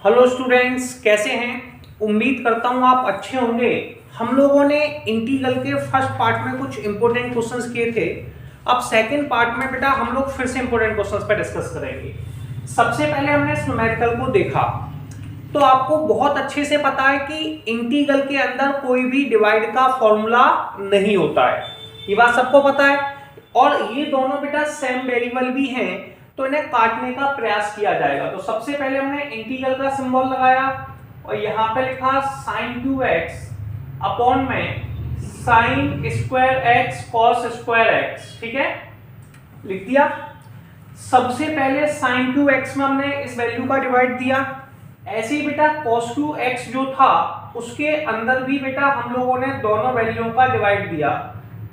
Hello students, कैसे हैं? उम्मीद करता हूँ आप अच्छे होंगे। हम लोगों ने इंटीग्रल के फर्स्ट पार्ट में कुछ इंपॉर्टेंट क्वेश्चंस किए थे। अब सेकंड पार्ट में बेटा हम लोग फिर से इंपॉर्टेंट क्वेश्चंस पर डिस्कस करेंगे। सबसे पहले हमने इस न्यूमेरिकल को देखा तो आपको बहुत अच्छे से पता है कि इंटीग्रल के अंदर कोई भी डिवाइड का फॉर्मूला नहीं होता है। ये बात सबको पता है। और ये दोनों बेटा सेम वेरिएबल भी हैं तो इन्हें काटने का प्रयास किया जाएगा। तो सबसे पहले हमने इंटीग्रल का सिंबल लगाया और यहाँ पे लिखा sin 2x अपॉन में sin square x cos square x। ठीक है, लिख दिया। सबसे पहले sin 2x में हमने इस वैल्यू का डिवाइड दिया। ऐसे ही बेटा cos 2x जो था उसके अंदर भी बेटा हम लोगों ने दोनों वैल्यूओं का डिवाइड दिया।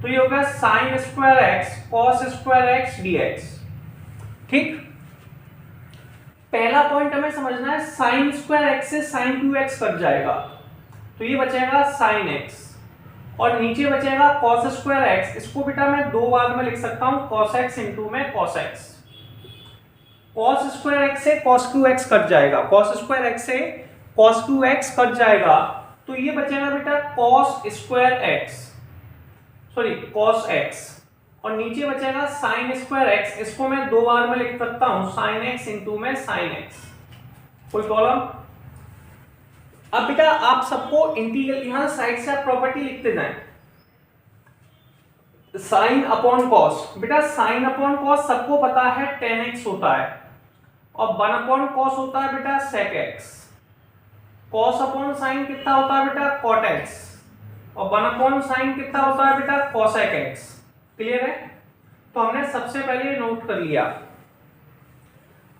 तो ये होगा sin square x cos square x dx। ठीक, पहला पॉइंट हमें समझना है, sin स्क्वायर x से sin 2x कट जाएगा तो ये बचेगा sin x और नीचे बचेगा cos स्क्वायर x। इसको बेटा मैं दो बार में लिख सकता हूं, cos x इंटू में cos x। cos square x से cos 2x कट जाएगा, cos स्क्वायर x से cos 2x कट जाएगा तो ये बचेगा बेटा cos square x, sorry cos x और नीचे बचेगा sin स्क्वायर x। इसको मैं दो बार में लिख सकता हूं, sin x इंटू में sin x। कोई प्रॉब्लम? अब बेटा आप सबको इंटीग्रल यहां साइड से आप प्रॉपर्टी लिखते जाएं। sin अपॉन cos, बेटा sin अपॉन cos सबको पता है tan x होता है और 1 अपॉन cos होता है बेटा sec x। cos upon sin कितना होता है बेटा cot x और 1 अपॉन sin कितना होता है बेटा cosec x। क्लियर है? तो हमने सबसे पहले नोट कर लिया।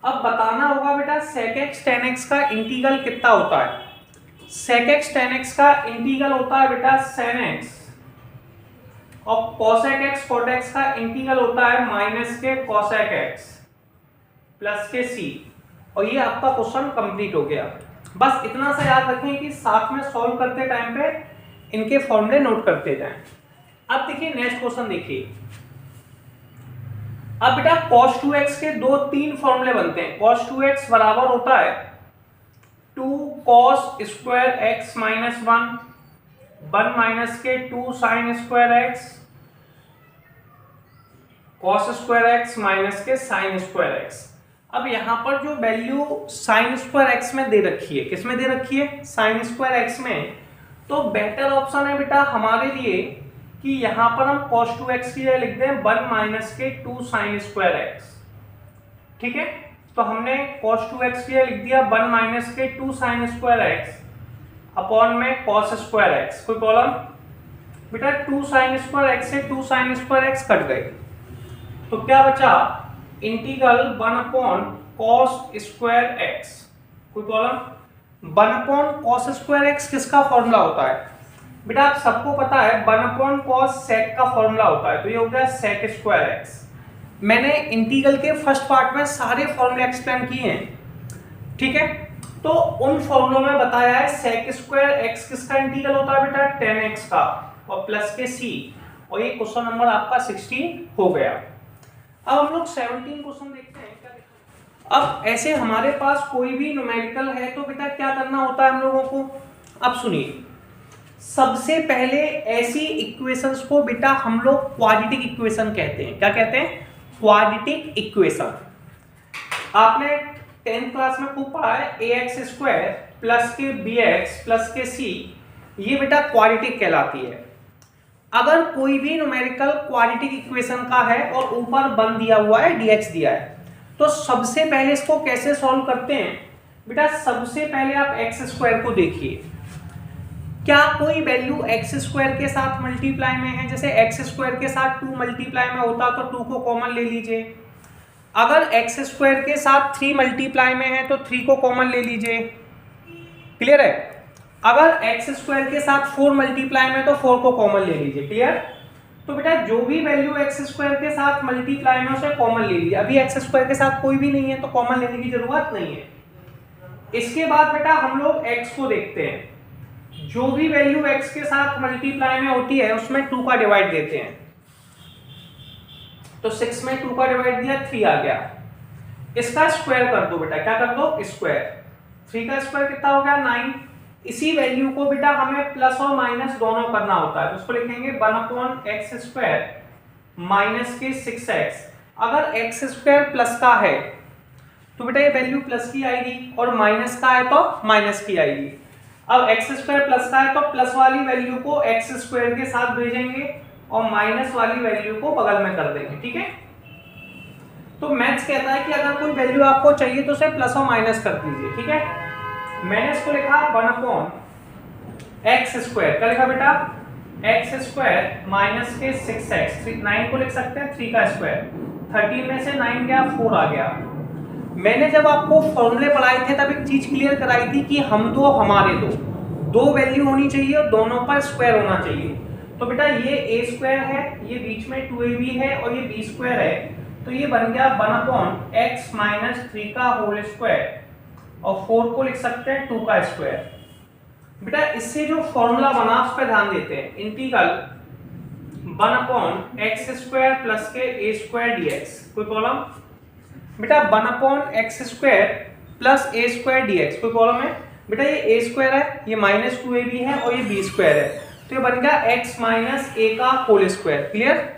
अब बताना होगा बेटा sec x tan x का इंटीग्रल कितना होता है। sec x tan x का इंटीग्रल होता है बेटा sin x और cosec x cot x का इंटीग्रल होता है माइनस के cosec x प्लस के c। और ये आपका क्वेश्चन कंप्लीट हो गया। बस इतना सा याद रखें कि साथ में सॉल्व करते टाइम पे इनके फॉर्मूले नोट करते जाएं। अब देखिए नेक्स्ट क्वेश्चन देखिए। अब बेटा cos 2x के दो तीन फॉर्मूले बनते हैं। cos 2x बराबर होता है 2 cos square x minus 1 minus के 2 sin square x cos square x minus के sin स्क्वायर x। अब यहां पर जो वैल्यू sin स्क्वायर x में दे रखी है, किस में दे रखी है? sin स्क्वायर x में। तो बेटर ऑप्शन है बेटा हमारे लिए कि यहां पर हम cos 2x की जगह लिख दें 1 माइनस के 2 sin स्क्वायर x। ठीक है, तो हमने cos 2x की जगह लिख दिया 1 माइनस के 2 sin स्क्वायर x अपॉन में cos स्क्वायर x। कोई प्रॉब्लम? बेटा 2 sin स्क्वायर x से 2 sin स्क्वायर x कट गए तो क्या बचा? Integral 1 upon cos square x। कोई problem? 1 upon cos square x किसका फॉर्मूला होता है? बेटा आप सबको पता है 1 अपॉन cos sec का फॉर्मूला होता है तो ये हो गया sec स्क्वायर x। मैंने इंटीग्रल के फर्स्ट पार्ट में सारे फॉर्मूले एक्सप्लेन किए हैं। ठीक है, तो उन फॉर्मूलों में बताया है sec स्क्वायर x किसका इंटीग्रल होता है बेटा tan x का और प्लस के c। और ये क्वेश्चन नंबर आपका 16 हो गया। अब हम लोग 17 क्वेश्चन देखते हैं। क्या अब ऐसे हमारे पास कोई भी न्यूमेरिकल है तो बेटा क्या करना होता है हम लोगों को? अब सुनिए, सबसे पहले ऐसी इक्वेशंस को बेटा हम लोग क्वाड्रेटिक इक्वेशन कहते हैं। क्या कहते हैं? Quadratic equation. आपने 10th क्लास में खूब पढ़ा है ax स्क्वायर प्लस के bx प्लस के c, ये बेटा क्वाड्रेटिक कहलाती है। अगर कोई भी न्यूमेरिकल क्वाड्रेटिक इक्वेशन का है और ऊपर 1 दिया हुआ है, dx दिया है, तो सबसे पहले इसको कैसे सॉल्व करते हैं? बेटा सबसे पहले आप x स्क्वायर को देखिए, क्या कोई वैल्यू x स्क्वायर के साथ मल्टीप्लाई में है? जैसे x स्क्वायर के साथ 2 मल्टीप्लाई में होता तो 2 को कॉमन ले लीजिए। अगर x स्क्वायर के साथ 3 मल्टीप्लाई में है तो 3 को कॉमन ले लीजिए। क्लियर है? अगर x स्क्वायर के साथ 4 मल्टीप्लाई में तो 4 को कॉमन ले लीजिए। क्लियर? तो बेटा जो भी वैल्यू x स्क्वायर के साथ मल्टीप्लाई में उसे कॉमन ले लीजिए। अभी x स्क्वायर के साथ कोई भी नहीं है तो कॉमन लेने की जरूरत नहीं है। इसके बाद बेटा हम लोग x को देखते हैं, जो भी वैल्यू x के साथ मल्टीप्लाई में होती है उसमें 2 का डिवाइड देते हैं। तो 6 में 2 का डिवाइड दिया 3 आ गया। इसका स्क्वायर कर दो बेटा, क्या कर दो? स्क्वायर। 3 का स्क्वायर कितना हो गया 9। इसी वैल्यू को बेटा हमें प्लस और माइनस दोनों करना होता है, तो उसको लिखेंगे 1/x² माइनस के 6x। अगर x स्क्वायर प्लस का है तो बेटा ये वैल्यू प्लस की आएगी, और माइनस का है तो माइनस की आएगी। अब x स्क्वायर प्लस का है तो प्लस वाली वैल्यू को x स्क्वायर के साथ भेजेंगे और माइनस वाली वैल्यू को बगल में कर देंगे, ठीक है। तो मैथ्स कहता है कि अगर कोई वैल्यू आपको चाहिए तो उसे प्लस और माइनस कर दीजिए, ठीक है। मैंने इसको लिखा 1/x², क्या लिखा बेटा x² माइनस के 6x। 9 को लिख सकते हैं 3 का स्क्वायर, 13 में से 9 गया 4 आ गया। मैंने जब आपको फॉर्मूले पढ़ाए थे तब एक चीज क्लियर कराई थी कि हम दो हमारे दो वैल्यू होनी चाहिए और दोनों पर स्क्वायर होना चाहिए। तो बेटा ये a² है, ये बीच में 2ab है और ये b² है, तो ये बन गया 1/x माइनस 3 का होल स्क्वायर, और 4 को लिख सकते हैं 2 का स्क्वायर। बेटा इससे जो फॉर्मूला बना उस पर ध्यान देते हैं। इंटीग्रल 1/x² प्लस के a² dx। कोई प्रॉब्लम बेटा 1/x² प्लस a² dx, कोई प्रॉब्लम है बेटा। ये a² है, ये माइनस 2ab है और ये b² है, तो ये बन गया x माइनस a का होल स्क्वायर। क्लियर।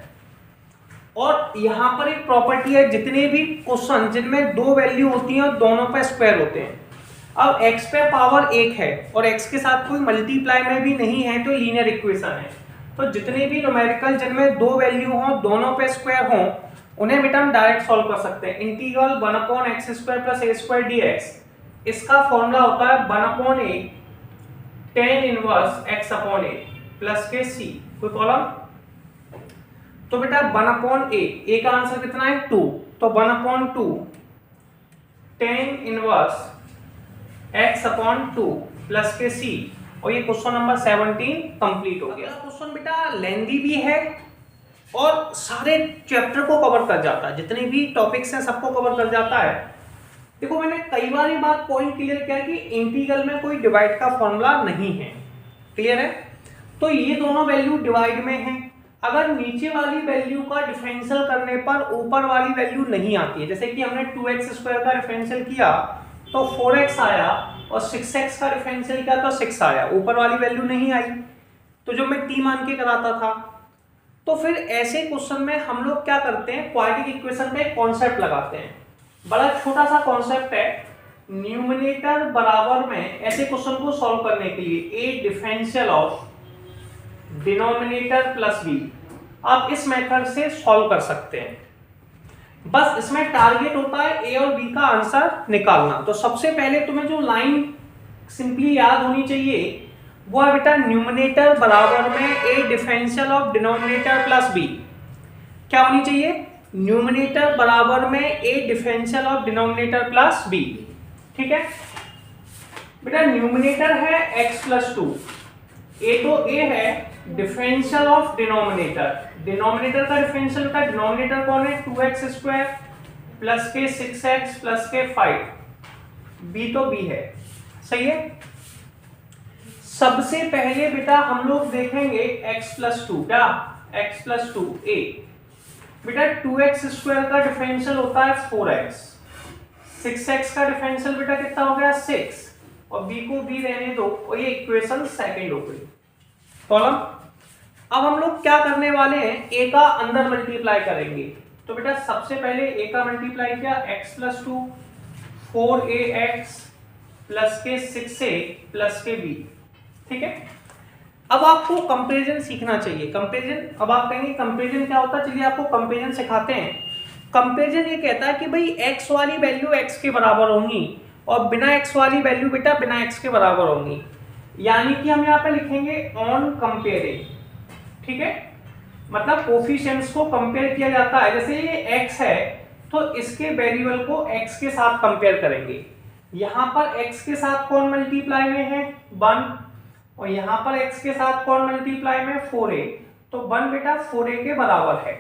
और यहाँ पर एक प्रॉपर्टी है, जितने भी क्वेश्चन जिनमें दो वैल्यू होती हैं और दोनों पे स्क्वायर होते हैं, अब x पे पावर 1 है और x के साथ कोई मल्टीप्लाई में भी नहीं है तो लीनियर इक्वेशन है। तो जितने भी न्यूमेरिकल जिनमें दो वैल्यू हो दोनों पे स्क्वायर हो उन्हें बेटा हम डायरेक्ट सॉल्व कर सकते हैं। Integral 1/x² plus a² dx, इसका फॉर्मूला होता है 1/a tan inverse x/a plus के c। कोई प्रॉब्लम। तो बेटा 1/a का आंसर कितना है 2, तो 1/2 tan इनवर्स x/2 प्लस के c, और ये क्वेश्चन नंबर 17 कंप्लीट हो गया। क्वेश्चन बेटा लेंथी भी है और सारे चैप्टर को कवर कर जाता है, जितने भी टॉपिक्स हैं सबको कवर कर जाता है। देखो मैंने कई बार ये बात पॉइंट क्लियर किया कि इंटीग्रल में कोई डिवाइड का फॉर्मूला नहीं है। क्लियर है। तो ये दोनों वैल्यू डिवाइड में है। अगर नीचे वाली वैल्यू का डिफरेंशियल करने पर ऊपर वाली वैल्यू नहीं आती है, जैसे कि हमने 2x² का डिफरेंशियल किया तो 4x आया और 6x का डिफरेंशियल किया तो 6 आया, ऊपर वाली वैल्यू नहीं आई, तो जो मैं t मान के कराता था। तो फिर ऐसे क्वेश्चन में हम लोग क्या करते हैं, क्वाड्रेटिक इक्वेशन पे कॉन्सेप्ट लगाते हैं। बड़ा छोटा सा कॉन्सेप्ट है, न्यूमरेटर बराबर में ऐसे क्वेश्चन को सॉल्व करने के लिए a differential of denominator plus b, आप इस मेथड से सॉल्व कर सकते हैं। बस इसमें टारगेट होता है a और b का आंसर निकालना। तो सबसे पहले तुम्हें जो लाइन सिंपली याद होनी चाहिए वो है बेटा न्यूमरेटर बराबर में a differential of denominator plus b। क्या होनी चाहिए, न्यूमरेटर बराबर में a differential of denominator plus b। ठीक है बेटा, न्यूमरेटर है x+2, a तो a है, डिफरेंशियल ऑफ डिनोमिनेटर, डिनोमिनेटर का डिफरेंशियल का डिनोमिनेटर कौन है 2x² प्लस के 6x प्लस के 5, b तो b है। सही है। सबसे पहले बेटा हम लोग देखेंगे x+2, क्या x+2a। बेटा 2x² का डिफरेंशियल होता है 4x, 6x का डिफरेंशियल बेटा कितना हो गया 6, और b को b रहने दो, और ये इक्वेशन सेकंड हो गई। कॉलम। अब हम लोग क्या करने वाले हैं, a का अंदर मल्टीप्लाई करेंगे। तो बेटा सबसे पहले a का मल्टीप्लाई किया x+2 4ax प्लस के 6a प्लस के b। ठीक है। अब आपको कंपैरिजन सीखना चाहिए। कंपैरिजन, अब आप कहेंगे कंपैरिजन क्या होता है, चलिए आपको कंपैरिजन सिखाते हैं। कंपैरिजन ये कहता है कि भाई x वाली वैल्यू x के बराबर होंगी और बिना x वाली वैल्यू बेटा बिना x के बराबर होंगी, यानी कि हम यहाँ पे लिखेंगे ऑन कंपेयरिंग। ठीक है, मतलब कोफिशिएंट्स को कंपेयर किया जाता है। जैसे ये x है तो इसके वेरिएबल को x के साथ कंपेयर करेंगे। यहाँ पर x के साथ कौन मल्टीप्लाई में है 1, और यहाँ पर x के साथ कौन मल्टीप्लाई में 4a, तो 1 बेटा 4a के बराबर है।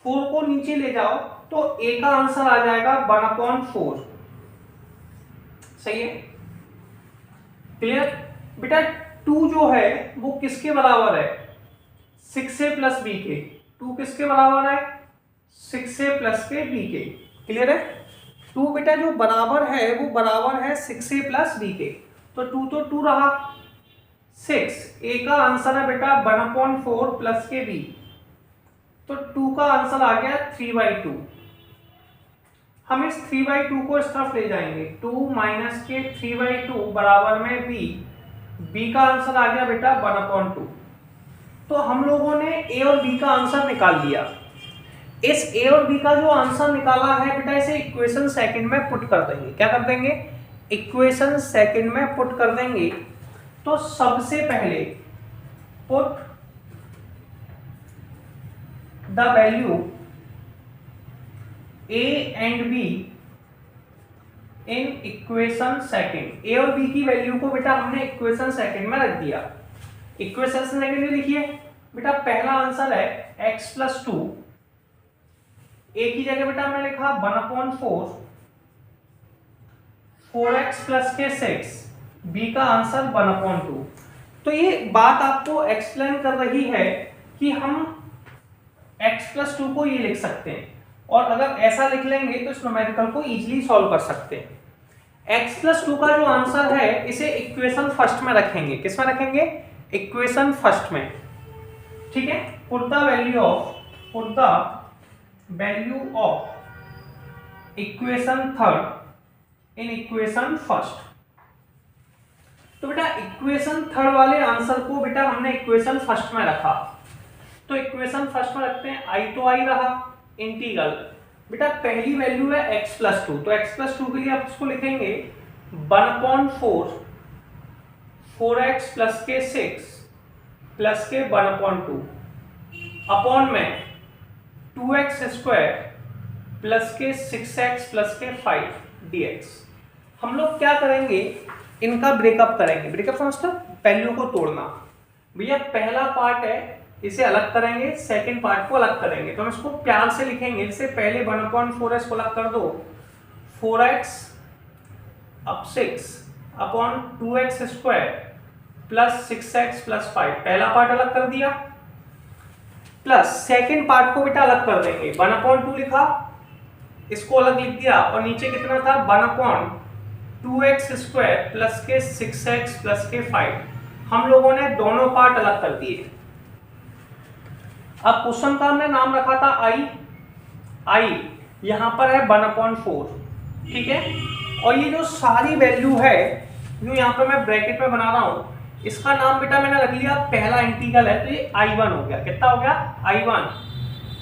4 को नीचे ले जाओ तो a का आंसर आ जाएगा 1/4। सही है। क्लियर बेटा, 2 जो है वो किसके बराबर है 6a प्लस b के। 2 किसके बराबर है 6a प्लस के b के। क्लियर है। 2 बेटा जो बराबर है वो बराबर है 6a प्लस b के, तो 2 तो 2 रहा, 6 a का आंसर है बेटा 1/4 प्लस के b, तो 2 का आंसर आ गया 3/2। हम इस 3/2 को इस तरफ ले जाएंगे, 2 माइनस के 3/2 बराबर में b का आंसर आ गया बेटा 1/2। तो हम लोगों ने a और b का आंसर निकाल लिया। इस a और b का जो आंसर निकाला है बेटा इसे इक्वेशन सेकंड में पुट कर देंगे। क्या कर देंगे? इक्वेशन सेकंड में पुट कर देंगे। तो सबसे पहले put the value a and b in equation second. a और b की वैल्यू को बेटा हमने इक्वेशन सेकंड में रख दिया। इक्वेशन सेकंड में लिखिए बेटा, पहला आंसर है x प्लस 2, a की जगह बेटा हमने लिखा 1/4, 4x प्लस के 6, b का आंसर 1/2। तो ये बात आपको एक्सप्लेन कर रही है कि हम x प्लस 2 को ये लिख सकते हैं, और अगर ऐसा लिख लेंगे तो इस न्यूमेरिकल को इजीली सॉल्व कर सकते हैं। x प्लस 2 का जो आंसर है इसे इक्वेशन फर्स्ट में रखेंगे। किस में रखेंगे? इक्वेशन फर्स्ट में। ठीक है, put the value of equation third in equation first. तो बेटा इक्वेशन थर्ड वाले आंसर को बेटा हमने इक्वेशन फर्स्ट में रखा, तो इक्वेशन फर्स्ट में रखते हैं। आई तो आई रहा, इंटीग्रल बेटा पहली वैल्यू है x प्लस 2, तो x प्लस 2 के लिए आप इसको लिखेंगे 1/4 4x प्लस के 6 प्लस के 1/2 अपॉन में 2x स्क्वायर प्लस के 6x प्लस के 5 dx। हम लोग क्या करेंगे? इनका ब्रेकअप करेंगे। ब्रेकअप समझते हो? वैल्यू को तोड़ना। भैया पहला पार्ट है इसे अलग करेंगे, सेकंड पार्ट को अलग करेंगे, तो हम इसको प्यार से लिखेंगे। इससे पहले 1/4 को अलग कर दो, 4x अब 6 upon 2x square plus 6x plus 5, पहला पार्ट अलग कर दिया, प्लस सेकंड पार्ट को बेटा अलग कर देंगे। 1/2 लिखा, इसको अलग लिख दिया, और नीचे कितना था 1/2x स्क्वायर प्लस के 6x प्लस के 5। हम लोगों ने दोनों पार्ट अलग कर दिए। अब क्वेश्चन का हमने नाम रखा था आई यहां पर है 1/4, ठीक है। और ये जो सारी वैल्यू है जो यहाँ पे मैं ब्रैकेट में बना रहा हूं, इसका नाम बेटा मैंने रख लिया, पहला इंटीग्रल है तो ये I1 हो गया। कितना हो गया? I1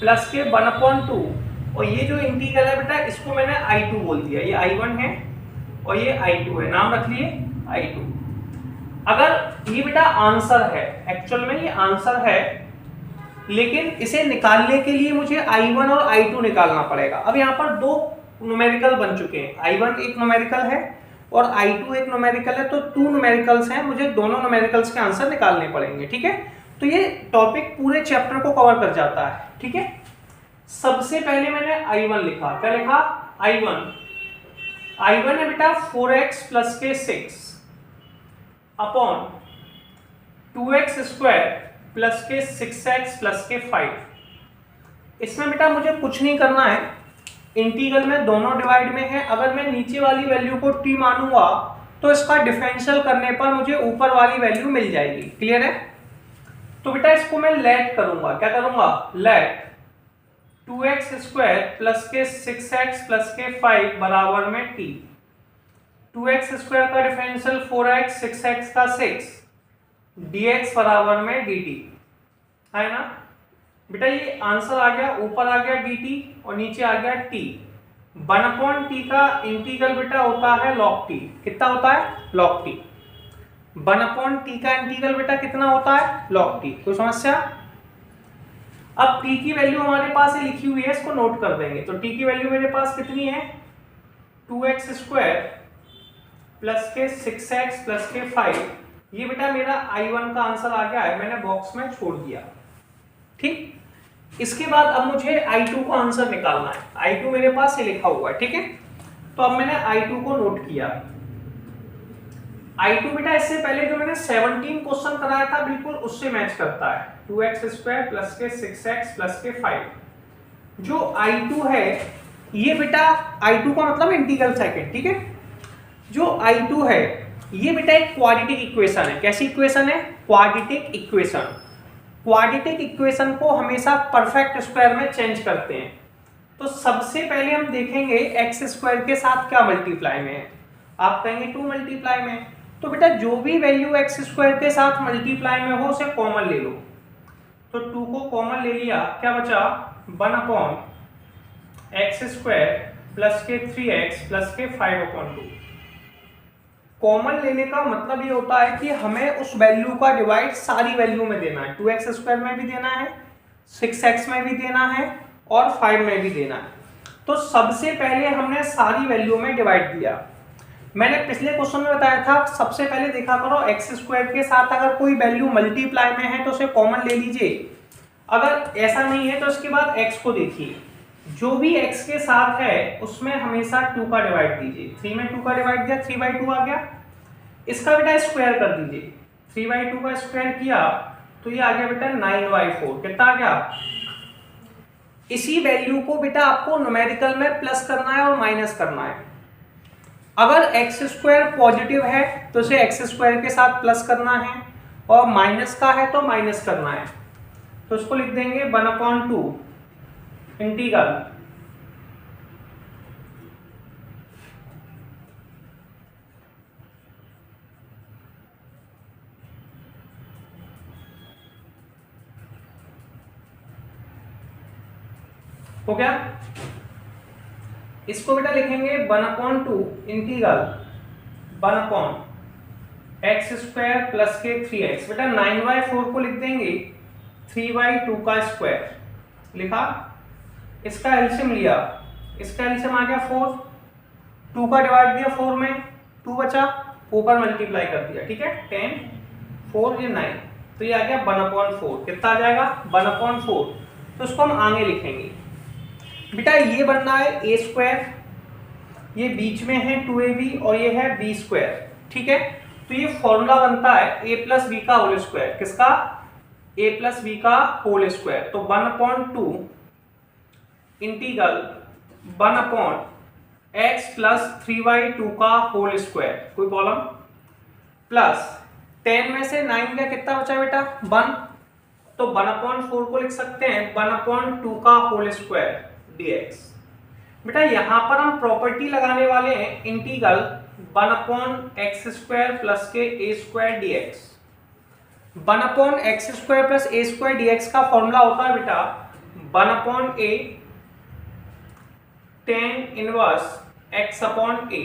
प्लस के 1/2, और ये जो इंटीग्रल है बेटा इसको मैंने I2 बोल दिया। ये I1 है और ये I2 है, नाम रख लिए I2। अगर ये बेटा आंसर है, एक्चुअल में ये आंसर है, लेकिन इसे निकालने के लिए मुझे I1 और I2 निकालना पड़ेगा। अब यहाँ पर दो न्यूमेरिकल बन चुके हैं, I1 एक न्यूमेरिकल है और I2 एक न्यूमेरिकल है, तो 2 न्यूमेरिकल्स हैं, मुझे दोनों न्यूमेरिकल्स के आंसर निकालने पड़ेंगे। ठीक है, तो ये टॉपिक पूरे चैप्टर को कवर कर जाता है। ठीक है, सबसे पहले मैंने I1 लिखा। क्या लिखा? I1 है बेटा 4x प्लस के 6 अपॉन 2x स्क्वायर प्लस के 6x प्लस के 5। इसमें बेटा मुझे कुछ नहीं करना है, इंटीग्रल में दोनों डिवाइड में है। अगर मैं नीचे वाली वैल्यू को t मानूंगा तो इसका डिफरेंशियल करने पर मुझे ऊपर वाली वैल्यू मिल जाएगी। क्लियर है? तो बेटा इसको मैं लेट करूंगा। क्या करूंगा? लेट 2x स्क्वायर प्लस के 6x प्लस के 5 बराबर में t। 2x स्क्वायर का डिफरेंशियल 4x, 6x का 6, dx बराबर में dt है ना बेटा। ये आंसर आ गया, ऊपर आ गया dt और नीचे आ गया t। 1/t का इंटीग्रल बेटा होता है log t। कितना होता है? log t। 1/t का इंटीग्रल बेटा कितना होता है? log t। कोई समस्या? अब t की वैल्यू हमारे पास है लिखी हुई है, इसको नोट कर देंगे। तो t की वैल्यू मेरे पास कितनी है? 2x स्क्वायर प्लस के 6x प्लस के 5। ये बेटा मेरा I1 का आंसर आ गया है, मैंने बॉक्स में छोड़ दिया। ठीक, इसके बाद अब मुझे I2 को आंसर निकालना है। I2 मेरे पास ये लिखा हुआ है। ठीक है, तो अब मैंने I2 को नोट किया। I2 बेटा इससे पहले जो मैंने 17 क्वेश्चन कराया था बिल्कुल उससे मैच करता है। 2x स्क्वायर प्लस के 6x प्लस के 5। जो I2 है ये बेटा I2 का मतलब इंटीग्रल सेकंड, ठीक है। जो I2 है ये बेटा एक क्वाड्रेटिक इक्वेशन है। कैसी इक्वेशन है? Quadratic equation. क्वाड्रेटिक इक्वेशन को हमेशा परफेक्ट स्क्वायर में चेंज करते हैं। तो सबसे पहले हम देखेंगे एक्स स्क्वायर के साथ क्या मल्टीप्लाई में है। आप कहेंगे 2 मल्टीप्लाई में। तो बेटा जो भी वैल्यू एक्स स्क्वायर के साथ मल्टीप्लाई में हो उसे कॉमन ले लो। तो 2 को कॉमन ले लिया, क्या बचा? 1/x स्क्वायर प्लस के 3x प्लस के 5/2। कॉमन लेने का मतलब ये होता है कि हमें उस वैल्यू का डिवाइड सारी वैल्यू में देना है। 2x स्क्वायर में भी देना है, 6x में भी देना है और 5 में भी देना है। तो सबसे पहले हमने सारी वैल्यू में डिवाइड दिया। मैंने पिछले क्वेश्चन में बताया था, सबसे पहले देखा करो एक्स स्क्वायर के साथ अगर कोई वैल्यू मल्टीप्लाई में है तो उसे कॉमन ले लीजिए। अगर ऐसा नहीं है तो इसके बाद x को देखिए। जो भी x के साथ है उसमें हमेशा 2 का डिवाइड दीजिए। 3 में 2 का डिवाइड दिया, 3/2 आ गया। इसका बेटा स्क्वायर कर दीजिए। 3/2 का स्क्वायर किया तो ये आ गया बेटा 9/4। कितना आ गया? इसी वैल्यू को बेटा आपको न्यूमेरिकल में प्लस करना है और माइनस करना है। अगर एक्स स्क्वायर पॉजिटिव है तो इसे एक्स स्क्वायर के साथ प्लस करना है और माइनस का है तो माइनस करना है। तो इसको लिख देंगे 1/2 इंटीग्रल हो गया। इसको बेटा लिखेंगे 1/2 इंटीग्रल 1/x स्क्वायर प्लस के 3x। बेटा 9/4 को लिख देंगे 3/2 का स्क्वायर। लिखा, इसका एलसीएम लिया, इसका एलसीएम आ गया 4। 2 का डिवाइड दिया 4 में, 2 बचा, ऊपर मल्टीप्लाई कर दिया, ठीक है। 10 4 ये 9, तो ये आ गया 1/4। कितना आ जाएगा? 1/4। तो इसको हम आगे लिखेंगे। बेटा ये बनना है a स्क्वायर, ये बीच में है 2ab और ये है b स्क्वायर, ठीक है। तो ये फॉर्मूला बनता है a प्लस बी का होल स्क्वायर। किसका? a प्लस बी का होल स्क्वायर। तो 1/2 इंटीग्रल 1/x प्लस 3/2 का होल स्क्वायर। कोई प्रॉब्लम? प्लस 10 में से 9 का कितना बचा बेटा? 1। तो 1/4 को लिख सकते हैं 1/2 का होल स्क्वायर dx। बेटा यहां पर हम प्रॉपर्टी लगाने वाले हैं इंटीग्रल 1/x स्क्वायर प्लस के a square dx। 1/x square plus a square dx का फॉर्मूला होता है बेटा 1/a tan inverse x/a।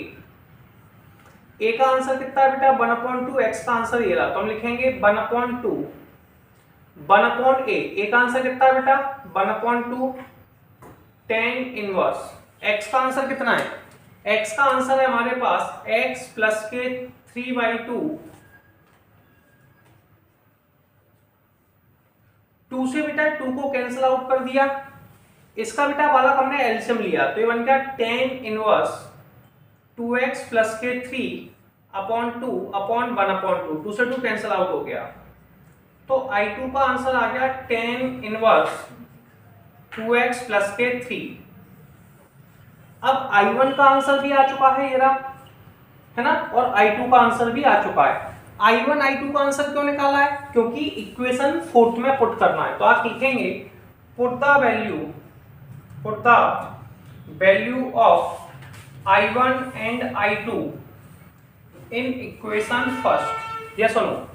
a का आंसर कितना है बेटा? 1/2। x का आंसर ये रहा, तो हम लिखेंगे 1/2 1/a। a का आंसर कितना है बेटा? 1/2 tan इनवर्स। x का आंसर कितना है? x का आंसर है हमारे पास x प्लस के 3/2। 2 से बेटा 2 को कैंसिल आउट कर दिया। इसका बेटा वाला हमने एलसीएम लिया, तो ये बन गया tan इनवर्स 2x प्लस के 3/2/1/2। 2 से 2 कैंसिल आउट हो गया। तो I2 का आंसर आ गया tan इनवर्स 2x प्लस के 3। अब I1 का आंसर भी आ चुका है, ये रहा, है ना, और I2 का आंसर भी आ चुका है। I1 I2 का आंसर क्यों निकाला है? क्योंकि इक्वेशन 4th में पुट करना है। तो आप लिखेंगे put the value of I1 and I2 in equation first. Yes और नो?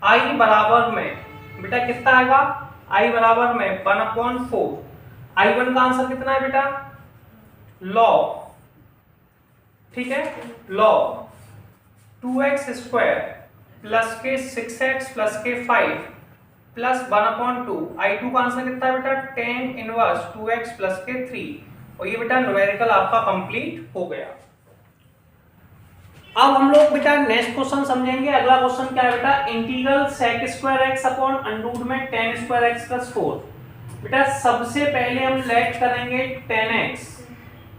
I बराबर में बेटा कितना आएगा? I बराबर में 1/4। I1 का आंसर कितना है बेटा? लॉग, ठीक है, लॉग 2x स्क्वायर प्लस के 6x प्लस के 5 प्लस 1/2। I2 का आंसर कितना है बेटा? tan इनवर्स 2x प्लस के 3। और ये बेटा न्यूमेरिकल आपका कंप्लीट हो गया। अब हम लोग बेटा नेक्स्ट क्वेश्चन समझेंगे। अगला क्वेश्चन क्या है बेटा? Integral sec square x upon under root में tan स्क्वायर x प्लस 4। बेटा सबसे पहले हम लेट करेंगे tan x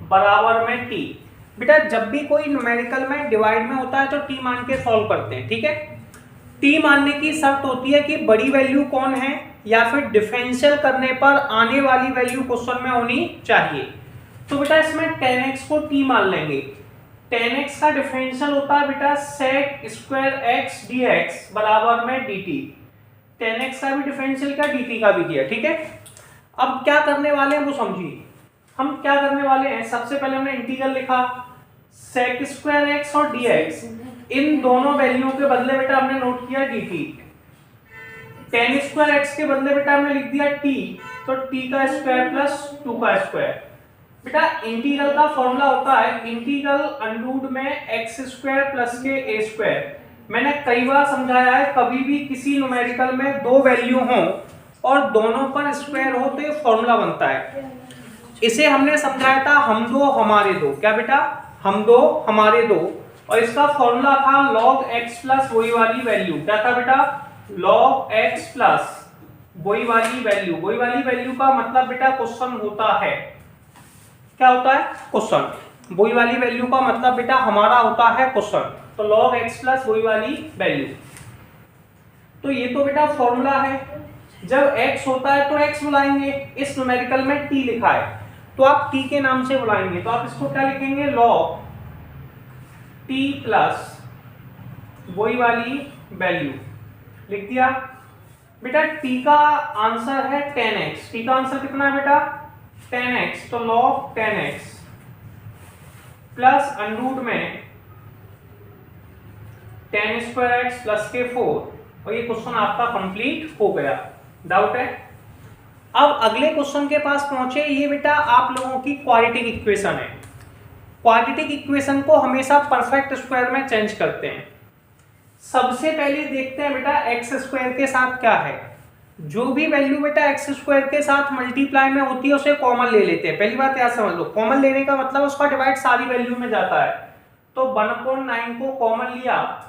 बराबर में t। बेटा जब भी कोई न्यूमेरिकल में डिवाइड में होता है तो t मान के सॉल्व करते हैं, ठीक है। t मानने की शर्त होती है कि बड़ी वैल्यू कौन है या फिर डिफरेंशियल करने पर आने वाली वैल्यू क्वेश्चन में होनी चाहिए। तो बेटा इसमें tan x को t मान लेंगे। tan x का डिफरेंशियल होता है बेटा sec स्क्वायर x dx बराबर में dt। tan x का भी डिफरेंशियल क्या, dt का भी किया, ठीक है। अब क्या करने वाले हैं वो समझिए। हम क्या करने वाले हैं, सबसे पहले हमने इंटीग्रल लिखा sec स्क्वायर x और dx, इन दोनों वैल्यू के बदले बेटा हमने नोट किया dt। tan स्क्वायर x के बदले बेटा हमने लिख दिया t, तो t का स्क्वायर प्लस 2 का स्क्वायर। बेटा इंटीग्रल का फॉर्मूला होता है इंटीग्रल अंडर में x स्क्वायर प्लस के a स्क्वायर। मैंने कई बार समझाया है, कभी भी किसी न्यूमेरिकल में दो वैल्यू हो और दोनों पर स्क्वायर हो तो ये फॉर्मूला बनता है। इसे हमने समझाया था हम दो हमारे दो, क्या बेटा, हम दो हमारे दो, और इसका फॉर्मूला था log x प्लस वही वाली वैल्यू। क्या था बेटा, log x प्लस वही वाली वैल्यू। वही वाली वैल्यू का मतलब बेटा क्वेश्चन होता है, क्या होता है, क्वेश्चन। वही वाली वैल्यू का मतलब बेटा हमारा होता है क्वेश्चन। तो log x प्लस वही वाली वैल्यू, तो ये तो बेटा फॉर्मूला है। जब x होता है तो x बुलाएंगे, इस न्यूमेरिकल में t लिखा है तो आप t के नाम से बुलाएंगे, तो आप इसको क्या लिखेंगे, log t प्लस वही वाली वैल्यू लिख दिया। बेटा t का आंसर है tan x, t का आंसर कितना है बेटा, tan x, तो log tan x plus under में tan स्क्वायर x प्लस के 4, और ये क्वेश्चन आपका कंप्लीट हो गया। डाउट है? अब अगले क्वेश्चन के पास पहुंचे। ये बेटा आप लोगों की क्वाड्रेटिक इक्वेशन है। क्वाड्रेटिक इक्वेशन को हमेशा परफेक्ट स्क्वायर में चेंज करते हैं। सबसे पहले देखते हैं बेटा एक्स स्क्वायर के साथ क्या है। जो भी वैल्यू बेटा एक्स स्क्वायर के साथ मल्टीप्लाई में होती है उसे कॉमन ले लेते हैं। पहली बात याद समझ लो, कॉमन लेने का मतलब उसका डिवाइड सारी वैल्यू में जाता है। तो 1/9 को कॉमन लिया,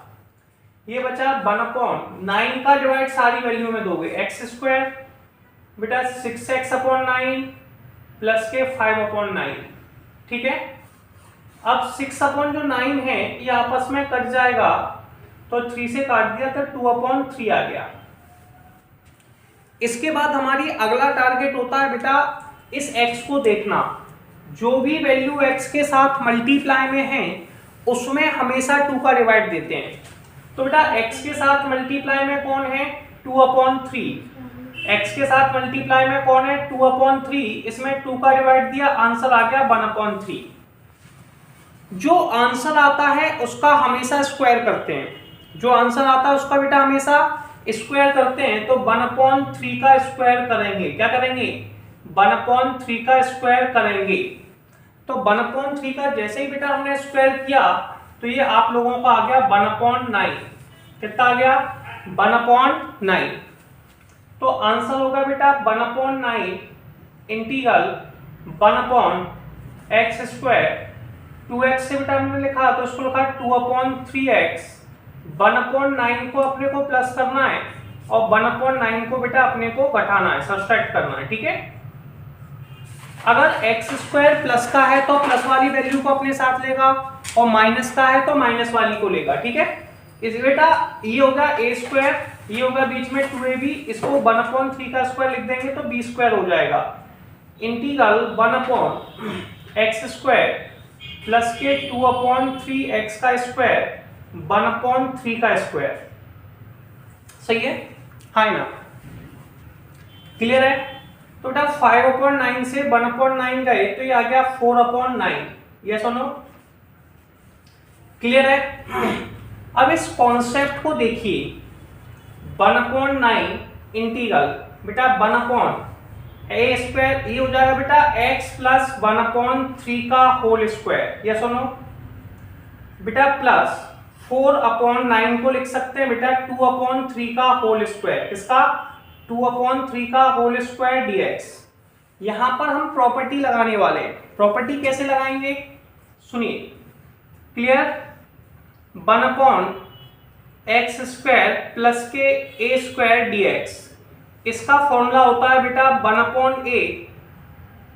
ये बचा 1/9 का डिवाइड सारी वैल्यू में दोगे, एक्स स्क्वायर बेटा 6x/9 प्लस के 5/9, ठीक है। अब 6/9 है ये आपस में कट जाएगा, तो 3 से काट दिया तो 2/3 आ गया। इसके बाद हमारी अगला टारगेट होता है बेटा इस x को देखना। जो भी वैल्यू x के साथ मल्टीप्लाई में है उसमें हमेशा 2 का डिवाइड देते हैं। तो बेटा x के साथ मल्टीप्लाई में कौन है, 2/3। x के साथ मल्टीप्लाई में कौन है, 2/3, इसमें 2 का डिवाइड दिया, आंसर आ गया 1/3। जो आंसर आता है उसका हमेशा स्क्वायर करते हैं। जो आंसर आता है उसका बेटा हमेशा स्क्वायर करते हैं। तो 1/3 का स्क्वायर करेंगे, क्या करेंगे, 1/3 का स्क्वायर करेंगे। तो 1/3 का जैसे ही बेटा हमने स्क्वायर किया तो ये आप लोगों का आ गया 1/9। कितना आ गया, 1/9। तो आंसर होगा बेटा 1/9 इंटीग्रल 1/x²। 2x से बेटा हमने लिखा तो इसको लिखा 2/3x। 1/9 को अपने को प्लस करना है और 1/9 को बेटा अपने को घटाना है, सब्ट्रैक्ट करना है, ठीक है। अगर x² प्लस का है तो प्लस वाली वैल्यू को अपने साथ लेगा और माइनस का है तो माइनस वाली को लेगा, ठीक है। इस बेटा ये होगा a², ये होगा बीच में 2ab, इसको 1/3 का स्क्वायर लिख देंगे तो b² हो जाएगा। इंटीग्रल 1/x² प्लस के 2/3x का स्क्वायर 1/3 का स्क्वायर, सही है, हाँ ना, क्लियर है। तो बेटा 5/9 से 1/9 गए तो ये आ गया 4/9, यस और नो, क्लियर है। अब इस कॉन्सेप्ट को देखिए, 1/9 इंटीग्रल बेटा 1/a², ये हो जाएगा बेटा x प्लस 1/3 का होल स्क्वायर, यस और नो बेटा, प्लस 4/9 को लिख सकते हैं बेटा 2/3 का होल स्क्वायर, किसका, 2/3 का होल स्क्वायर dx। यहां पर हम प्रॉपर्टी लगाने वाले हैं। प्रॉपर्टी कैसे लगाएंगे सुनिए, क्लियर। 1/x² प्लस के a² dx, इसका फॉर्मूला होता है बेटा 1/a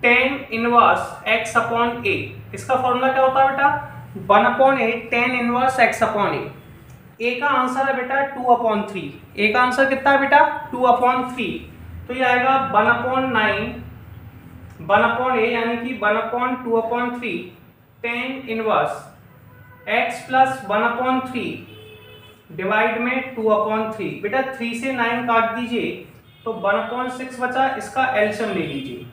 tan इनवर्स x/a। इसका फॉर्मूला क्या होता है बेटा, 1/a tan inverse x/a। a का आंसर है बेटा 2/3। a का आंसर कितना है बेटा, 2/3। तो ये आएगा 1/9 1/a यानी कि 1/2/3 tan inverse x plus 1/3 divide में 2/3। बेटा 3 से 9 काट दीजिए तो 1/6 बचा, इसका एलसीएम ले लीजिए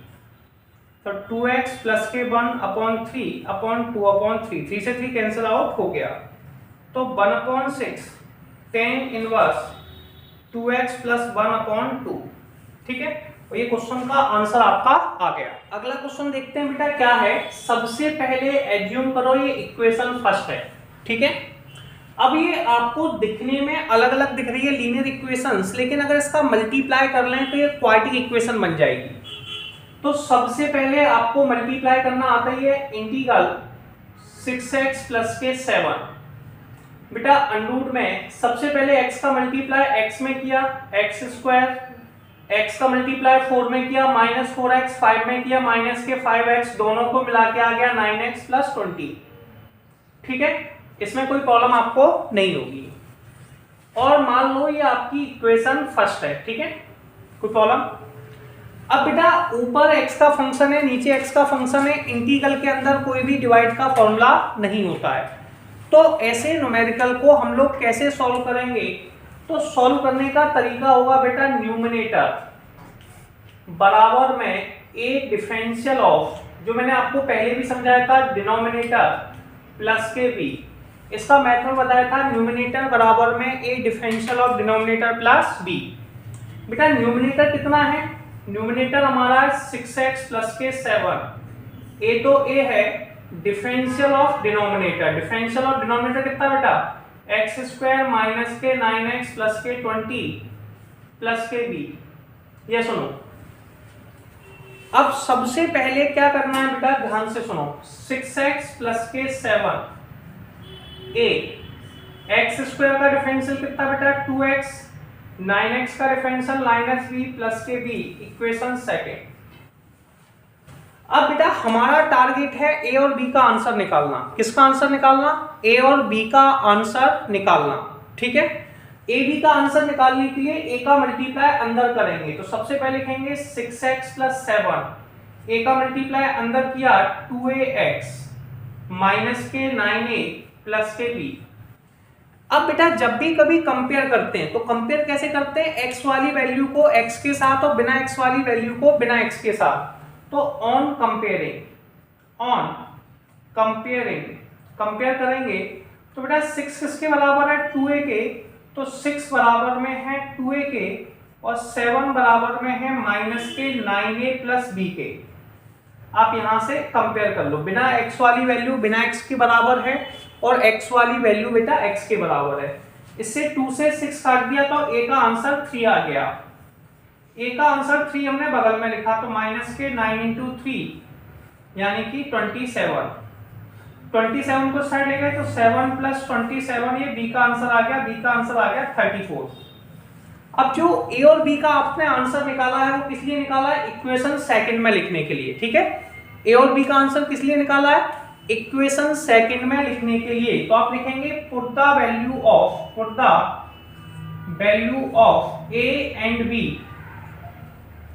तो 2x प्लस के 1/3/2/3, 3 से 3 कैंसिल आउट हो गया तो 1/6 tan इनवर्स 2x प्लस 1/2। ठीक है, तो ये क्वेश्चन का आंसर आपका आ गया। अगला क्वेश्चन देखते हैं बेटा क्या है। सबसे पहले एज्यूम करो ये इक्वेशन फर्स्ट है। ठीक है, अब ये आपको दिखने में अलग अलग दिख रही है लीनियर इक्वेशंस, लेकिन अगर इसका मल्टीप्लाई कर लें तो ये क्वाड्रेटिक इक्वेशन बन जाएगी। तो सबसे पहले आपको मल्टीप्लाई करना आता ही है इंटीग्रल 6x प्लस के 7। बेटा अंडरूट में सबसे पहले x का मल्टीप्लाई x में किया x स्क्वायर, x का मल्टीप्लाई 4 में किया -4x, 5 में किया माइनस के 5x, दोनों को मिला के आ गया 9x प्लस 20। ठीक है, इसमें कोई प्रॉब्लम आपको नहीं होगी। और मान लो ये आपकी इक्वेशन फर्स्ट है। ठीक है, कोई प्रॉब्लम। अब बेटा ऊपर x का फंक्शन है, नीचे x का फंक्शन है, इंटीग्रल के अंदर कोई भी डिवाइड का फॉर्मूला नहीं होता है। तो ऐसे न्यूमेरिकल को हम लोग कैसे सॉल्व करेंगे? तो सॉल्व करने का तरीका होगा बेटा न्यूमरेटर बराबर में ए डिफरेंशियल ऑफ, जो मैंने आपको पहले भी समझाया था, डिनोमिनेटर प्लस के बी। इसका मेथड बताया था न्यूमरेटर बराबर में A differential of denominator plus B. बेटा न्यूमरेटर कितना है? न्यूमरेटर हमारा 6x प्लस के 7। ए तो ए है, differential of denominator, differential of denominator कितना बेटा? x स्क्वायर माइनस के 9x प्लस के 20 प्लस के बी। ये सुनो, अब सबसे पहले क्या करना है बेटा, ध्यान से सुनो। 6x प्लस के 7 ए, x स्क्वायर का डिफरेंशियल कितना बेटा? 2x, 9x का डिफरेंशियल -b प्लस के b, इक्वेशन सेकेंड। अब बेटा हमारा टारगेट है ए और बी का आंसर निकालना। किसका आंसर निकालना? ए और बी का आंसर निकालना। ठीक है, ए बी का आंसर निकालने के लिए ए का मल्टीप्लाई अंदर करेंगे। तो सबसे पहले लिखेंगे 6x प्लस 7, ए का मल्टीप्लाई अंदर किया 2ax माइनस के 9a प्लस के b। अब बेटा जब भी कभी कंपेयर करते हैं तो कंपेयर कैसे करते हैं? x वाली वैल्यू को x के साथ और बिना x वाली वैल्यू को बिना x के साथ। तो ऑन कंपेयरिंग कंपेयर करेंगे तो बेटा 6 किसके बराबर है? 2a के। तो 6 बराबर में है 2a के और 7 बराबर में है माइनस के 9a प्लस b के। आप यहां से कंपेयर कर लो। बिना x वाली वैल्यू बिना x के बराबर है और x वाली वैल्यू बेटा x के बराबर है। इससे 2 से 6 काट दिया तो a का आंसर 3 आ गया। a का आंसर 3 हमने बगल में लिखा तो माइनस के 9 इंटू 3 यानी कि 27 को साइड ले गए तो 7 प्लस 27, ये b का आंसर आ गया। b का आंसर आ गया 34। अब जो a और b का आपने आंसर निकाला है वो किस लिए निकाला है? इक्वेशन सेकंड में लिखने के लिए। ठीक है, a और b का आंसर किस लिए निकाला है? इक्वेशन सेकंड में लिखने के लिए। तो आप लिखेंगे put the value of a and b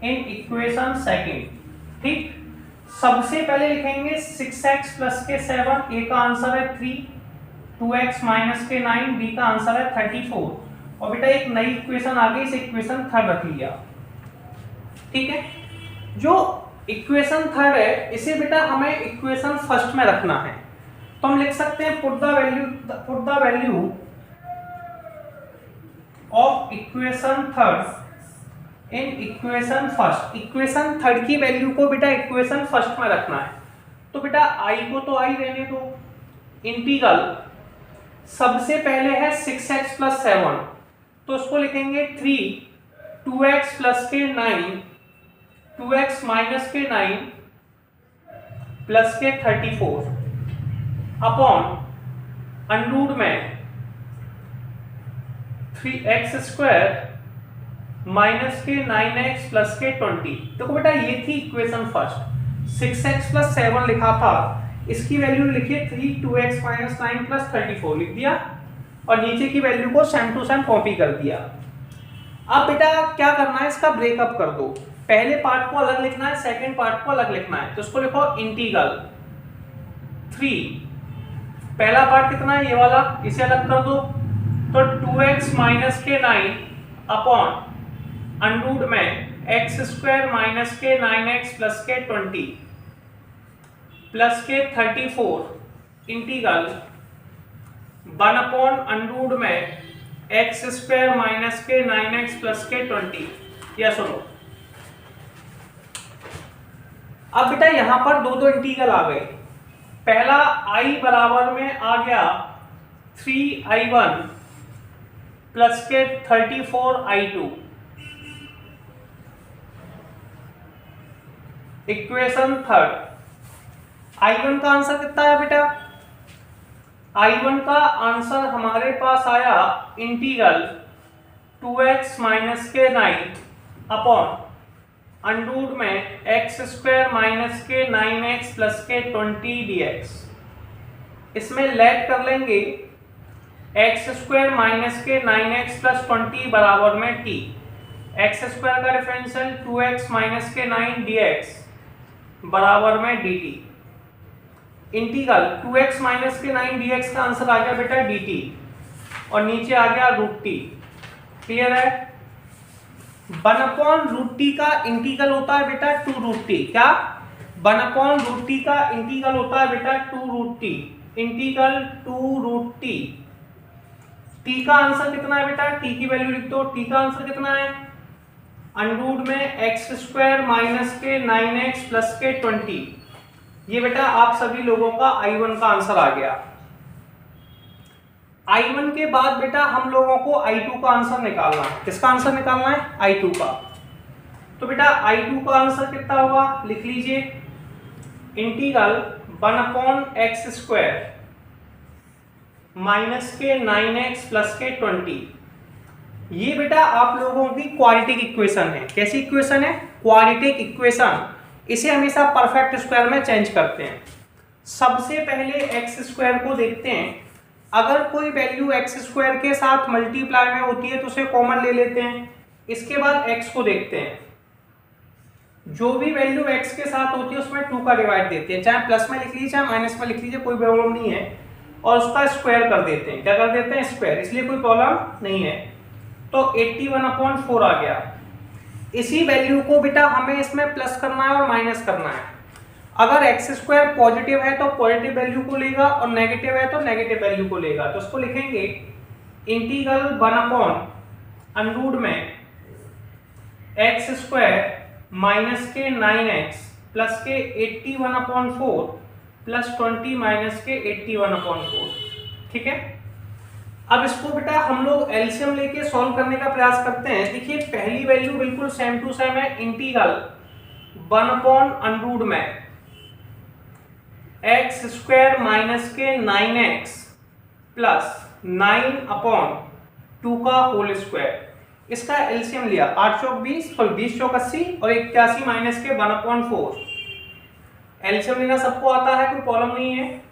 in equation second. ठीक, सबसे पहले लिखेंगे 6x प्लस के 7, a का आंसर है 3, 2x माइनस के 9, b का आंसर है 34। और बेटा एक नई इक्वेशन आ गई, इसे इक्वेशन थर्ड रख लिया। ठीक है, जो इक्वेशन थर्ड है इसे बेटा हमें इक्वेशन फर्स्ट में रखना है। तो हम लिख सकते हैं put the value of equation third in equation first. Equation third की वैल्यू को बेटा इक्वेशन फर्स्ट में रखना है। तो बेटा i को तो i रहने दो। इंटीग्रल सबसे पहले है 6x प्लस 7, तो उसको लिखेंगे 3, 2x प्लस के 9, 2x माइनस के 9 प्लस के 34 अपॉन अंडरूट में 3x स्क्वायर माइनस के 9x प्लस के 20। देखो बेटा ये थी इक्वेशन फर्स्ट। 6x प्लस 7 लिखा था, इसकी वैल्यू लिखिए 3, 2x माइनस 9 प्लस 34 लिख दिया और नीचे की वैल्यू को सेम टू सेम कॉपी कर दिया। अब बेटा क्या करना है, इसका ब्रेकअप कर दो। पहले पार्ट को अलग लिखना है, सेकंड पार्ट को अलग लिखना है। तो इसको लिखो इंटीग्रल 3, पहला पार्ट कितना है ये वाला, इसे अलग कर दो। तो 2x माइनस के 9 अपॉन अंडर में एक्स स्क्वायर माइनस के 9x प्लस के 20 प्लस के 34 इंटीग्रल 1 अपॉन अंडर में एक्स स्क्वायर माइनस के 9x प्लस के 20। या सुनो, अब बेटा यहां पर दो दो इंटीग्रल आ गए। पहला i बराबर में आ गया 3i1 प्लस के 34i2। इक्वेशन थर्ड, i1 का आंसर कितना है बेटा, i1 का आंसर हमारे पास आया इंटीग्रल 2x माइनस के 9 अपॉन अंडर में एक्स स्क्वायर माइनस के 9x प्लस के 20 dx। इसमें लेट कर लेंगे एक्स स्क्वायर माइनस के 9x प्लस 20 बराबर में t। एक्स स्क्वायर का डिफरेंशियल 2x माइनस के 9 dx बराबर में dt। इंटीग्रल 2x माइनस के 9 dx का आंसर आ गया बेटा dt, और नीचे आ गया √t। क्लियर है। 1 अपॉन √t का इंटीग्रल होता है बेटा 2√t। क्या 1 अपॉन √t का इंटीग्रल होता है बेटा 2√t, इंटीग्रल 2√t। t का आंसर कितना है बेटा, t की वैल्यू लिख दो। t का आंसर कितना है, अंडर में एक्स स्क्वायर माइनस के 9x प्लस के 20। ये बेटा आप सभी लोगों का i1 का आंसर आ गया। i1 के बाद बेटा हम लोगों को i2 का आंसर निकालना है। किसका आंसर निकालना है, i2 का। तो बेटा i2 का आंसर कितना होगा, लिख लीजिए integral 1 upon x square minus के 9x प्लस के 20। ये बेटा आप लोगों की क्वाड्रेटिक इक्वेशन है। कैसी इक्वेशन है, क्वाड्रेटिक इक्वेशन। इसे हमेशा परफेक्ट स्क्वायर में चेंज करते हैं। सबसे पहले एक्स स्क्वायर को देखते हैं। अगर कोई वैल्यू एक्स स्क्वायर के साथ मल्टीप्लाई में होती है तो उसे कॉमन ले लेते हैं। इसके बाद एक्स को देखते हैं, जो भी वैल्यू एक्स के साथ होती है उसमें 2 का डिवाइड देते हैं, चाहे प्लस में लिख लीजिए चाहे माइनस में लिख लीजिए, कोई प्रॉब्लम नहीं है, और उसका स्क्वायर कर देते हैं। क्या कर देते हैं, स्क्वायर, इसलिए कोई प्रॉब्लम नहीं है। तो 81/4 आ गया। इसी वैल्यू को बेटा हमें इसमें प्लस करना है और माइनस करना है। अगर एक्स स्क्वायर पॉजिटिव है तो पॉजिटिव वैल्यू को लेगा, और नेगेटिव है तो नेगेटिव वैल्यू को लेगा। तो उसको लिखेंगे इंटीग्रल 1 अपॉन अंडर में एक्स स्क्वायर माइनस के 9x प्लस के 81/4 प्लस 20 माइनस के 81/4। ठीक है। अब इसको बेटा हम लोग एलसीएम लेके सॉल्व करने का प्रयास करते हैं। देखिए पहली वैल्यू बिल्कुल सेम टू सेम है, इंटीग्रल 1 अपॉन अंडर में एक्स स्क्वायर माइनस के 9x प्लस 9/2 का होल स्क्वायर। इसका एलसीएम लिया 8 चौक 20 और 20 चौक 80 और 81 माइनस के 1/4। एलसीएम लेना सबको आता है, कोई प्रॉब्लम नहीं है।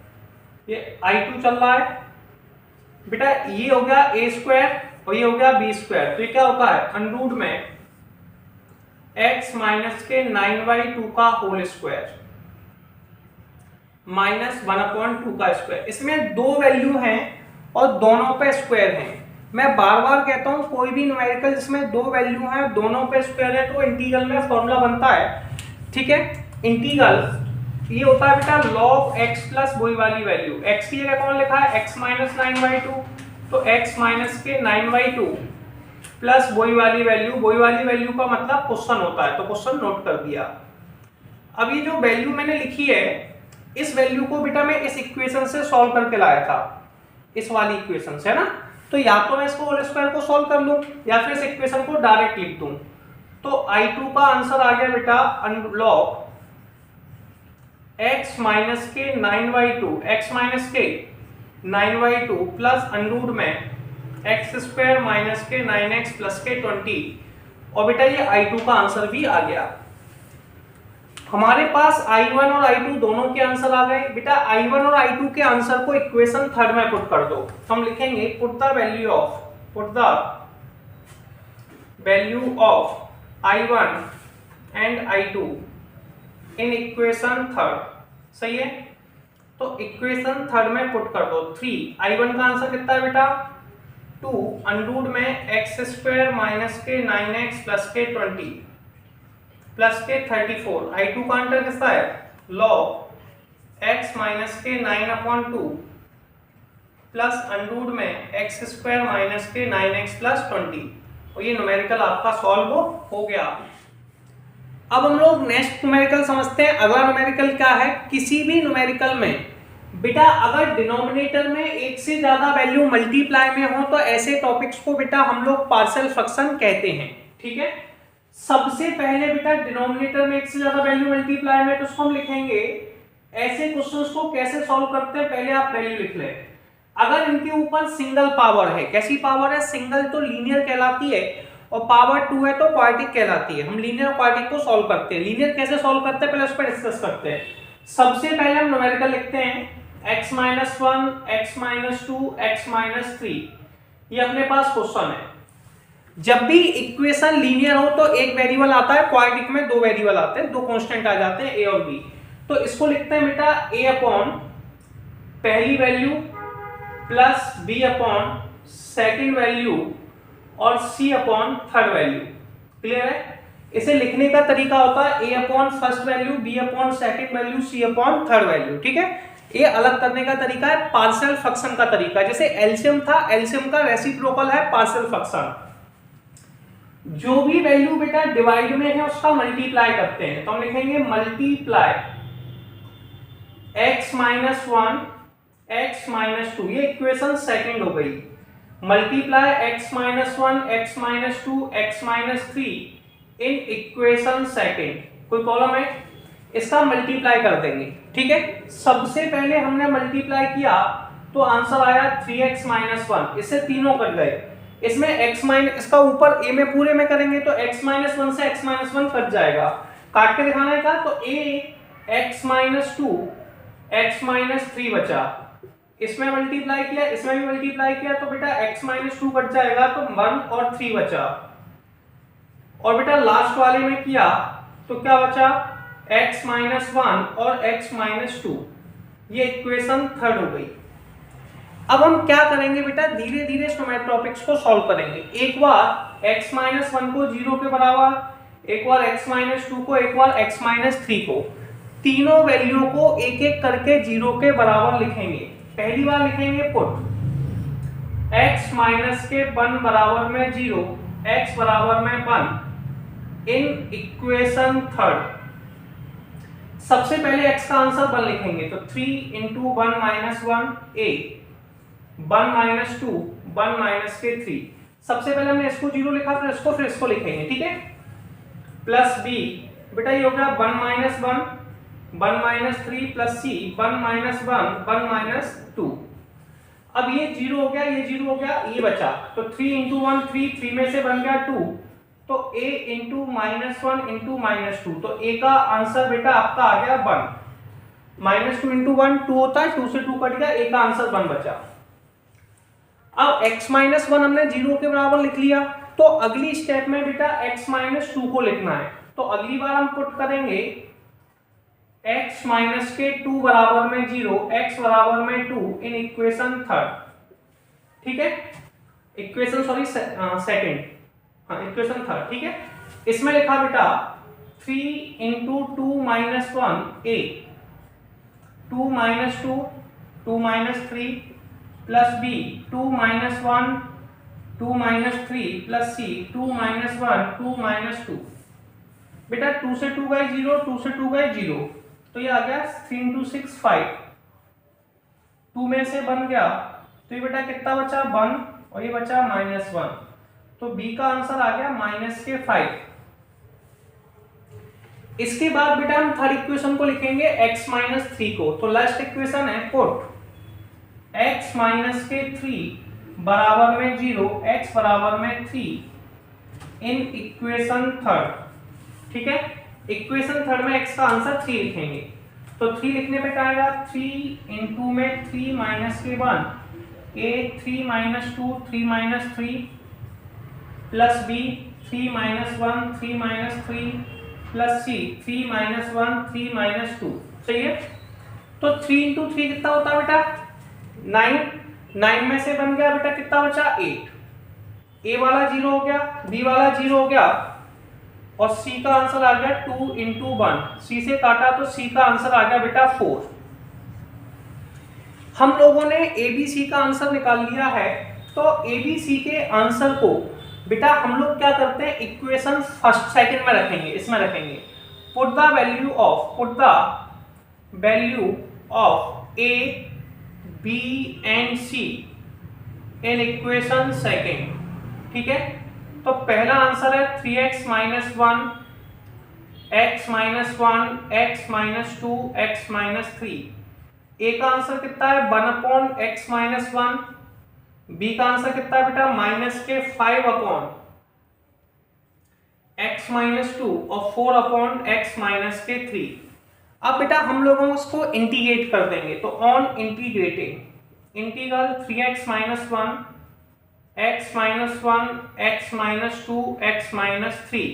ये I2 चल रहा है बेटा, ये हो गया a स्क्वायर और ये हो गया b स्क्वायर। तो ये क्या होता है, अंडर में x माइनस के 9/2 का होल स्क्वायर माइनस 1/2 का स्क्वायर। इसमें दो वैल्यू हैं और दोनों पे स्क्वायर हैं। मैं बार बार कहता हूं कोई भी न्यूमेरिकल जिसमें दो वैल्यू हैं दोनों पे स्क्वायर है तो इंटीग्रल में फॉर्मूला बनता है। ठीक है। इंटीग्रल ये होता है बेटा log x प्लस वही वाली वैल्यू। x की जगह कौन लिखा है, x माइनस 9/2, तो x माइनस के 9/2 प्लस वही वाली वैल्यू। वही वाली वैल्यू का मतलब क्वेश्चन होता है, तो क्वेश्चन नोट कर दिया। अब ये जो वैल्यू मैंने लिखी है, इस वैल्यू को बेटा मैं इस इक्वेशन से सॉल्व करके लाया था, इस वाली इक्वेशन से, है ना। तो या तो मैं इसको होल स्क्वायर को सॉल्व कर लूं या फिर इस इक्वेशन को डायरेक्ट लिख दूं। तो I2 का आंसर आ गया बेटा log x माइनस के 9/2, x माइनस के 9/2 प्लस अंडर में एक्स स्क्वायर माइनस के 9x प्लस के 20। और बेटा ये I2 का आंसर भी आ गया। हमारे पास I1 और I2 दोनों के आंसर आ गए। बेटा I1 और I2 के आंसर को इक्वेशन थर्ड में पुट कर दो। तो हम लिखेंगे put the value of I1 and I2 in equation third. सही है, तो इक्वेशन थर्ड में पुट कर दो 3। I1 का आंसर कितना है बेटा 2 अंडरूट में एक्स स्क्वायर माइनस के 9x प्लस के 20 प्लस के 34। I2 का आंसर कितना है लॉग x माइनस के 9/2 प्लस अंडरूट में एक्स स्क्वायर माइनस के 9x प्लस 20। और ये न्यूमेरिकल आपका सॉल्व हो गया। अब हम लोग नेक्स्ट न्यूमेरिकल समझते हैं। अगला न्यूमेरिकल क्या है, किसी भी न्यूमेरिकल में बेटा अगर डिनोमिनेटर में एक से ज्यादा वैल्यू मल्टीप्लाई में हो तो ऐसे टॉपिक्स को बेटा हम लोग पार्शियल फ्रैक्शन कहते हैं। ठीक है, सबसे पहले बेटा डिनोमिनेटर में एक से ज्यादा वैल्यू मल्टीप्लाई में तो उसको हम लिखेंगे। ऐसे क्वेश्चंस को कैसे सॉल्व करते हैं, पहले आप वैल्यू लिख लें। अगर इनके ऊपर सिंगल पावर है, कैसी पावर है, सिंगल तो लीनियर कहलाती है और पावर 2 है तो क्वाड्रेटिक कहलाती है। हम लीनियर और क्वाड्रेटिक को सॉल्व करते हैं। लीनियर कैसे सॉल्व करते हैं पहले उस पर डिस्कस करते हैं। सबसे पहले हम न्यूमेरिकल लिखते हैं x minus 1, x minus 2, x minus 3। ये अपने पास क्वेश्चन है। जब भी इक्वेशन लीनियर हो तो एक वेरिएबल आता है, क्वाड्रेटिक में दो वेरिएबल आते हैं, दो कांस्टेंट आ जाते हैं a और b। तो इसको लिखते हैं बेटा a अपॉन पहली value plus b upon second value और c upon third value. Clear है, इसे लिखने का तरीका होता है a upon first value, b upon second value, c upon third value. ठीक है, ये अलग करने का तरीका है पार्शियल फ्रैक्शन का तरीका। जैसे एलसीएम था, एलसीएम का रेसिप्रोकल है पार्शियल फ्रैक्शन। जो भी वैल्यू बेटा डिवाइड में है उसका मल्टीप्लाई करते हैं। तो हम लिखेंगे multiply x minus 1 x minus 2। ये इक्वेशन सेकंड हो गई। Multiply x minus 1 x minus 2 x minus 3 इन इक्वेशन सेकंड। कोई प्रॉब्लम है, इसका मल्टीप्लाई कर देंगे। ठीक है, सबसे पहले हमने मल्टीप्लाई किया तो आंसर आया 3x माइनस 1। इससे तीनों कट गए। इसमें x माइनस, इसका ऊपर a में पूरे में करेंगे तो x माइनस 1 से x माइनस 1 कट जाएगा। काट के दिखाना है का तो a x minus 2 x minus 3 बचा। इसमें मल्टीप्लाई किया, इसमें भी मल्टीप्लाई किया तो बेटा x माइनस 2 कट जाएगा तो 1 और 3 बचा। और बेटा लास्ट वाले में किया तो क्या बचा x माइनस 1 और x माइनस 2। ये इक्वेशन थर्ड हो गई। अब हम क्या करेंगे बेटा, धीरे धीरे टॉपिक्स को सॉल्व करेंगे। एक बार x माइनस 1 को 0 के बराबर, एक बार x माइनस 2 को, एक बार x माइनस 3 को। तीनों वैल्यू को एक एक करके 0 के बराबर लिखेंगे। पहली बार लिखेंगे पुट x माइनस के 1 बराबर में 0, x बराबर में 1 इन इक्वेशन थर्ड। सबसे पहले x का आंसर 1 लिखेंगे तो 3 into 1 minus 1 a, 1 minus 2 1 minus के 3। सबसे पहले हमने इसको 0 लिखा फिर इसको लिखेंगे। ठीक है, प्लस b बेटा ये हो गया 1 minus 1 1 minus 3 plus c 1 minus 1 1 minus 2। अब ये 0 हो गया, ये 0 हो गया, ये बचा तो 3 इंटू 1 3 में से बन गया 2 तो a into minus 1 into minus 2। तो a का आंसर बेटा आपका आ गया 1। माइनस 2 इंटू 1 2 होता है, 2 से 2 कट गया, a का आंसर 1 बचा। अब x माइनस 1 हमने 0 के बराबर लिख लिया तो अगली स्टेप में बेटा x माइनस 2 को लिखना है। तो अगली बार हम पुट करेंगे x माइनस के 2 बराबर में 0, x बराबर में 2 इन इक्वेशन थर्ड। ठीक है, इक्वेशन सॉरी सेकंड, हाँ इक्वेशन थर्ड। ठीक है, इसमें लिखा बेटा 3 into 2 minus 1 a, 2 minus 2 2 minus 3 plus b 2 minus 1 2 minus 3 plus c 2 minus 1 2 minus 2। बेटा 2 से 2 गए 0, 2 से 2 गए 0 तो ये आ गया 3 इंटू 6 5। 2 में से बन गया तो ये बेटा कितना बचा 1 और ये बचा माइनस 1। तो b का आंसर आ गया माइनस के 5। इसके बाद बेटा हम थर्ड इक्वेशन को लिखेंगे x माइनस 3 को। तो लास्ट इक्वेशन है पुट x माइनस के 3 बराबर में 0, x बराबर में 3 इन इक्वेशन थर्ड। ठीक है, इक्वेशन थर्ड में x का आंसर 3 लिखेंगे। तो 3 लिखने पे क्या आएगा 3 इंटू में 3 माइनस के 1 a 3 minus 2 3 minus 3 plus B 3 minus 1 3 minus 3 plus C 3 minus 1 3 minus 2। सही है। तो 3 इंटू 3 कितना होता है बेटा 9। 9 में से बन गया बेटा कितना बचा 8। ए वाला 0 हो गया, बी वाला 0 हो गया और सी का आंसर आ गया 2 इंटू 1। सी से काटा तो सी का आंसर आ गया बेटा 4। हम लोगों ने एबीसी का आंसर निकाल लिया है। तो एबीसी के आंसर को बेटा हम लोग क्या करते हैं इक्वेशन फर्स्ट सेकंड में रखेंगे, इसमें रखेंगे। Put the value of A B and C in equation second. ठीक है। तो पहला आंसर है 3x minus 1 x minus 1 x minus 2 x minus 3। A का आंसर कितना है 1 अपॉन x माइनस 1। बी का आंसर कितना है बेटा माइनस के 5 अपॉन x माइनस 2 और 4 अपॉन x माइनस के 3। अब बेटा हम लोगों उसको इंटीग्रेट कर देंगे। तो on integrating integral 3x minus 1 x minus 1 x minus 2 x minus 3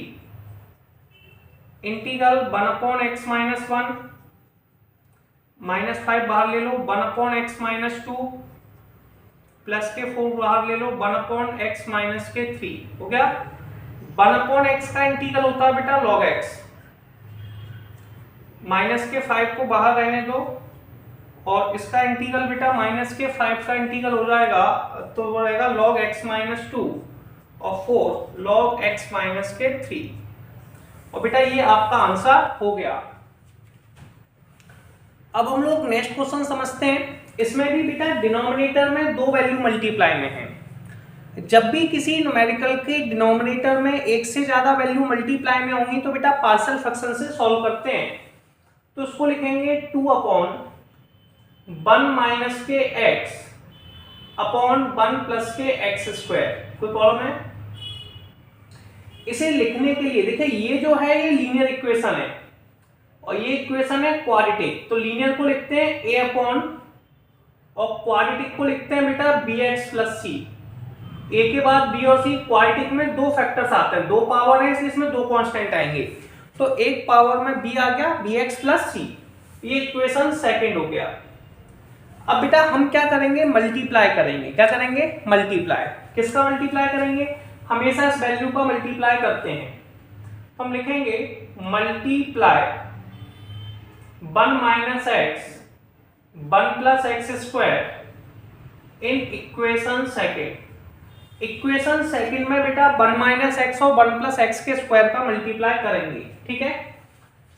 integral 1 upon x minus 1 minus 5 बाहर ले लो 1 अपॉन x माइनस 2 प्लस के 4 बाहर ले लो 1 अपॉन x माइनस के 3 हो गया। 1 अपॉन x का इंटीग्रल होता है बेटा log x। माइनस के 5 को बाहर रहने दो और इसका इंटीग्रल बेटा माइनस के 5 का इंटीग्रल हो जाएगा तो वो रहेगा log x माइनस 2 और 4 log x माइनस के 3। और बेटा ये आपका आंसर हो गया। अब हम लोग नेक्स्ट क्वेश्चन समझते हैं। इसमें भी बेटा डिनोमिनेटर में दो वैल्यू मल्टीप्लाई में है। जब भी किसी न्यूमेरिकल के डिनोमिनेटर में एक से ज्यादा वैल्यू मल्टीप्लाई में होंगी तो बेटा पार्शियल फ्रैक्शन से सॉल्व करते हैं। तो उसको लिखेंगे 2 अपॉन 1 माइनस के x अपॉन 1 प्लस के एक्स स्क्वायर। कोई प्रॉब्लम है? इसे लिखने के लिए देखिए ये जो है ये लीनियर इक्वेशन है और ये इक्वेशन है क्वाड्रेटिक। तो लीनियर को लिखते हैं a अपॉन और क्वाड्रेटिक को लिखते हैं बेटा bx प्लस सी। a के बाद b और c क्वाड्रेटिक में दो फैक्टर्स आते हैं, दो पावर है इसलिए इसमें दो कांस्टेंट आएंगे। तो एक पावर में b आ गया bx प्लस सी। ये इक्वेशन सेकंड हो गया। अब बेटा हम क्या करेंगे मल्टीप्लाई करेंगे। क्या करेंगे मल्टीप्लाई। किसका मल्टीप्लाई करेंगे? हमेशा इस वैल्यू का मल्टीप्लाई करते हैं। हम लिखेंगे multiply 1 minus x 1 plus x square in equation second. Equation second में बेटा 1 माइनस एक्स और 1 प्लस एक्स के स्क्वायर का मल्टीप्लाई करेंगे। ठीक है।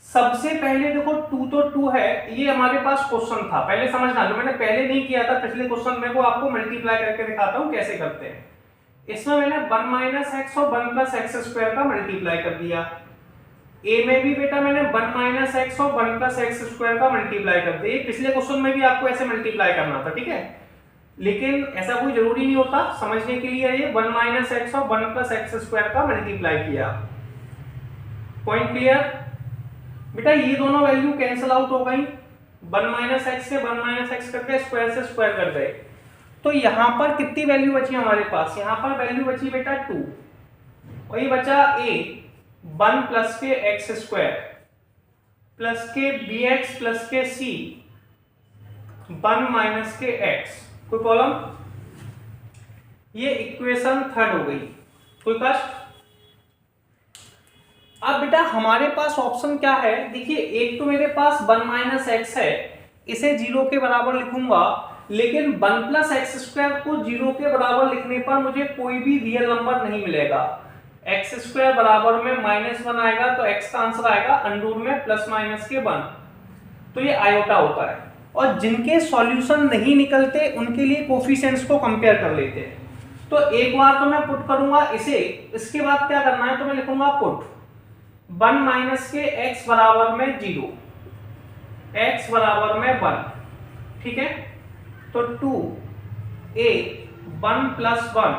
सबसे पहले देखो 2 तो 2 है, ये हमारे पास क्वेश्चन था, पहले समझना। जो मैंने पहले नहीं किया था पिछले क्वेश्चन में वो आपको मल्टीप्लाई करके दिखाता हूं कैसे करते हैं। इसमें मैंने 1 माइनस एक्स और 1 प्लस एक्स स्क्वायर का मल्टीप्लाई कर दिया। ए में भी बेटा मैंने 1 माइनस एक्स और 1 प्लस एक्स स्क्वायर का मल्टीप्लाई कर दिया। पिछले क्वेश्चन में भी आपको ऐसे मल्टीप्लाई करना था। ठीक है। लेकिन ऐसा कोई जरूरी नहीं होता, समझने के लिए ये 1 माइनस एक्स और 1 प्लस एक्स स्क्वायर का मल्टीप्लाई किया। Point clear? बेटा ये दोनों वैल्यू कैंसिल आउट हो गई। 1 माइनस एक्स से 1 माइनस एक्स करके स्क्वायर से स्क्वायर कर गए। तो यहां पर कितनी वैल्यू बची हमारे पास? यहां पर वैल्यू बची बेटा 2 और ये बचा a 1 प्लस के एक्स स्क्वायर प्लस के bx प्लस के c 1 माइनस के x। कोई प्रॉब्लम? ये इक्वेशन थर्ड हो गई। कोई कष्ट? अब बेटा हमारे पास ऑप्शन क्या है? देखिए एक तो मेरे पास 1 माइनस एक्स है, इसे 0 के बराबर लिखूंगा, लेकिन 1 प्लस एक्स स्क्वायर को 0 के बराबर लिखने पर मुझे कोई भी रियल नंबर नहीं मिलेगा। एक्स स्क्वायर बराबर में -1 आएगा तो x का आंसर आएगा अंडर में प्लस माइनस के 1। तो ये आयोटा होता है। और जिनके सॉल्यूशन नहीं निकलते उनके लिए कोफिशिएंट्स को कंपेयर कर लेते हैं। तो एक बार तो मैं पुट करूंगा इसे, इसके बाद क्या करना है तो मैं लिखूंगा पुट 1 माइनस के x बराबर में 0 x बराबर में 1। ठीक है। तो 2a 1 प्लस 1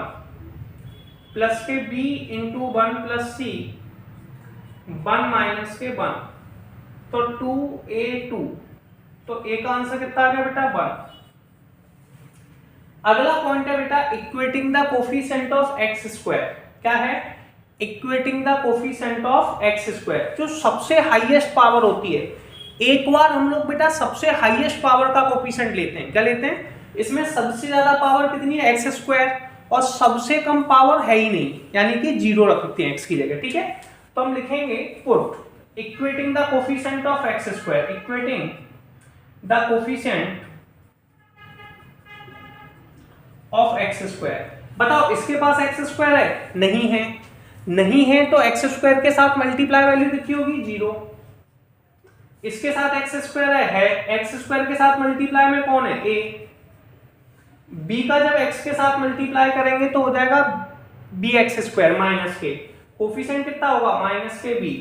प्लस के b into 1 plus c 1 minus के 1। तो 2a2। तो a का आंसर कितना आ गया बेटा 1। अगला पॉइंट है बेटा equating the coefficient of x square. क्या है, equating the coefficient of x square, जो सबसे हाईएस्ट पावर होती है। एक बार हम लोग बेटा सबसे हाईएस्ट पावर का कोफिशिएंट लेते हैं, क्या लेते हैं, इसमें सबसे ज्यादा पावर कितनी है, एक्स स्क्वायर, और सबसे कम पावर है ही नहीं, यानी कि 0 रखते हैं एक्स की जगह, ठीक है। तो हम लिखेंगे put equating the coefficient of x square, equating the coefficient of x square. बताओ इसके पास एक्स स्क्वायर है, नहीं है, नहीं है तो एक्स स्क्वायर के साथ मल्टीप्लाई वैल्यू कितनी होगी, 0। इसके साथ एक्स स्क्वायर है, एक्स स्क्वायर के साथ मल्टीप्लाई में कौन है, ए। बी का जब एक्स के साथ मल्टीप्लाई करेंगे तो हो जाएगा बी एक्स स्क्वायर माइनस के, कोफिशिएंट कितना होगा, माइनस के बी,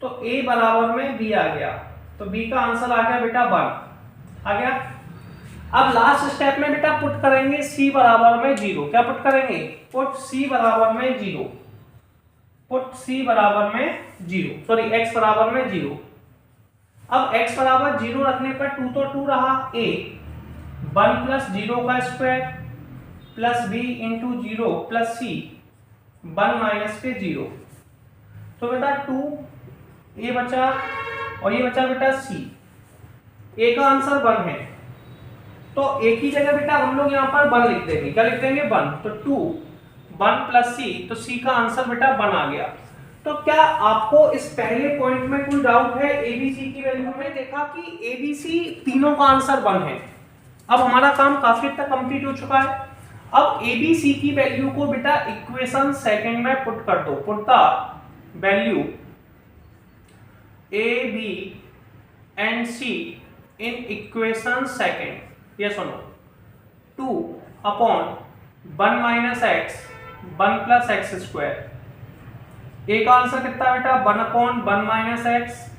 तो ए बराबर में बी आ गया, तो बी का आंसर आ गया बेटा 1 आ गया। अब लास्ट स्टेप में बेटा पुट करेंगे सी बराबर में 0, क्या पुट करेंगे, पुट सी बराबर में 0, पुट सी बराबर में 0, सॉरी एक्स बराबर में 0। अब x बराबर 0 रखने पर 2 तो 2 रहा, a 1 प्लस 0 का square plus b into 0 plus c 1 minus के 0, तो बेटा 2 ये बचा और ये बचा बेटा c, a का आंसर 1 है, तो a की जगह बेटा हम लोग यहाँ पर 1 लिख देंगे, क्या लिख देंगे 1, तो 2 1 प्लस c, तो c का आंसर बेटा 1 आ गया। तो क्या आपको इस पहले पॉइंट में कोई डाउट है, एबीसी की वैल्यू में देखा कि एबीसी तीनों का आंसर 1 है। अब हमारा काम काफी हद तक कंप्लीट हो चुका है। अब एबीसी की वैल्यू को बेटा इक्वेशन सेकंड में पुट कर दो, put the value A B and C in equation second, ये सुनो 2 upon 1 minus x 1 plus x square, A का आंसर कितना बेटा 1 अपॉन 1 माइनस एक्स,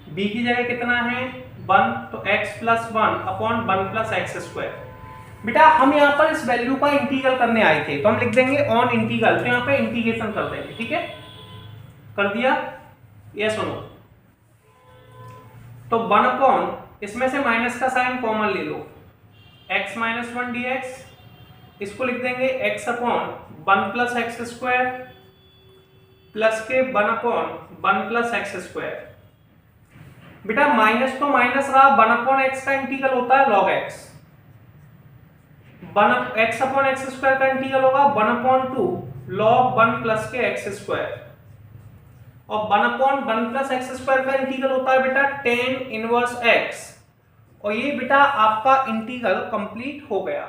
बी की जगह कितना है 1, तो x plus 1 upon 1 plus x square. बेटा हम यहाँ पर इस वैल्यू का इंटीग्रल करने आए थे, तो हम लिख देंगे ऑन इंटीग्रल, तो यहाँ पे इंटीग्रेशन कर देंगे, ठीक है, कर दिया, ये सुनो, तो 1 अपॉन, इसमें से माइनस का साइन कॉमन ले लो, x माइनस 1 dx, इसको लिख देंगे x upon 1 plus x square plus के 1 अपॉन 1 प्लस एक्स स्क्वायर। बेटा माइनस तो माइनस रहा, 1 अपॉन एक्स का इंटीग्रल होता है log x, 1 x upon x square का इंटीग्रल होगा 1 अपॉन 2 log 1 प्लस के एक्स स्क्वायर, और 1 अपॉन 1 प्लस एक्स स्क्वायर का इंटीग्रल होता है बेटा tan इनवर्स x, और ये बेटा आपका इंटीग्रल कंप्लीट हो गया।